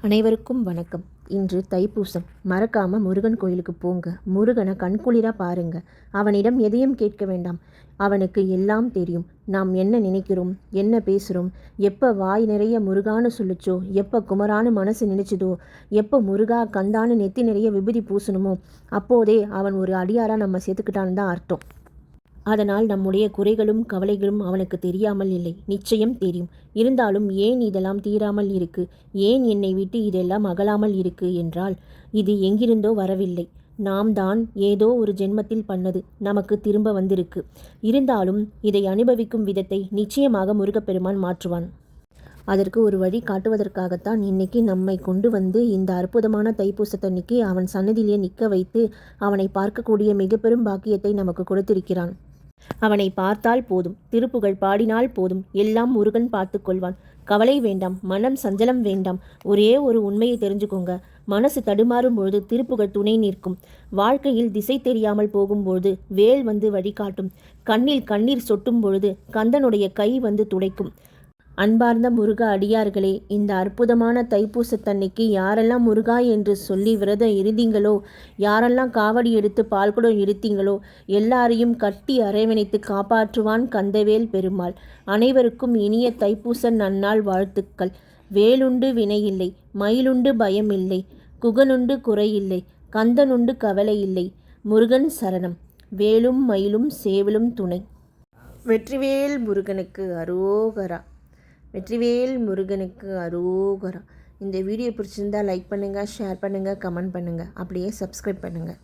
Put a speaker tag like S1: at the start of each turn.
S1: அனைவருக்கும் வணக்கம். இன்று தைப்பூசம். மறக்காம முருகன் கோயிலுக்கு போங்க. முருகனை கண்குளிரா பாருங்க. அவனிடம் எதையும் கேட்க வேண்டாம். அவனுக்கு எல்லாம் தெரியும். நாம் என்ன நினைக்கிறோம், என்ன பேசுகிறோம், எப்போ வாய் நிறைய முருகான்னு சொல்லிச்சோ, எப்போ குமரான்னு மனசு நினைச்சதோ, எப்போ முருகா கந்தான்னு நெத்தி நிறைய விபூதி பூசணுமோ அப்போதே அவன் ஒரு அடியாராக நம்ம சேர்த்துக்கிட்டான்னு தான் அர்த்தம். அதனால் நம்முடைய குறைகளும் கவலைகளும் அவனுக்கு தெரியாமல் இல்லை, நிச்சயம் தெரியும். இருந்தாலும் ஏன் இதெல்லாம் தீராமல் இருக்கு, ஏன் என்னை விட்டு இதெல்லாம் அகலாமல் இருக்கு என்றால், இது எங்கிருந்தோ வரவில்லை. நாம் தான் ஏதோ ஒரு ஜென்மத்தில் பண்ணது நமக்கு திரும்ப வந்திருக்கு. இருந்தாலும் இதை அனுபவிக்கும் விதத்தை நிச்சயமாக முருகப்பெருமான் மாற்றுவான். அதற்கு ஒரு வழி காட்டுவதற்காகத்தான் இன்னைக்கு நம்மை கொண்டு வந்து இந்த அற்புதமான தைப்பூசத்தன்னைக்கு அவன் சன்னதியிலே நிற்க வைத்து அவனை பார்க்கக்கூடிய மிக பெரும் பாக்கியத்தை நமக்கு கொடுத்திருக்கிறான். அவனை பார்த்தால் போதும், திருப்புகழ் பாடினால் போதும், எல்லாம் முருகன் பார்த்து கொள்வான். கவலை வேண்டாம், மனம் சஞ்சலம் வேண்டாம். ஒரே ஒரு உண்மையை தெரிஞ்சுக்கோங்க. மனசு தடுமாறும் பொழுது திருப்புகழ் துணை நிற்கும். வாழ்க்கையில் திசை தெரியாமல் போகும்பொழுது வேல் வந்து வழிகாட்டும். கண்ணில் கண்ணீர் சொட்டும் பொழுது கந்தனுடைய கை வந்து துடைக்கும். அன்பார்ந்த முருக அடியார்களே, இந்த அற்புதமான தைப்பூசத்தன்னைக்கு யாரெல்லாம் முருகா என்று சொல்லி விரதம் இருந்தீங்களோ, யாரெல்லாம் காவடி எடுத்து பால்குடம் எடுத்தீங்களோ, எல்லாரையும் கட்டி அரவணைத்து காப்பாற்றுவான் கந்தவேல் பெருமாள். அனைவருக்கும் இனிய தைப்பூச நன்னாள் வாழ்த்துக்கள். வேலுண்டு வினையில்லை, மயிலுண்டு பயமில்லை, குகனுண்டு குறையில்லை, கந்தனுண்டு கவலை இல்லை. முருகன் சரணம். வேலும் மயிலும் சேவலும் துணை. வெற்றிவேல் முருகனுக்கு அரோகரா. வெற்றிவேல் முருகனுக்கு அரோகரா. இந்த வீடியோ பிடிச்சிருந்தால் லைக் பண்ணுங்கள், ஷேர் பண்ணுங்கள், கமெண்ட் பண்ணுங்கள், அப்படியே சப்ஸ்கிரைப் பண்ணுங்கள்.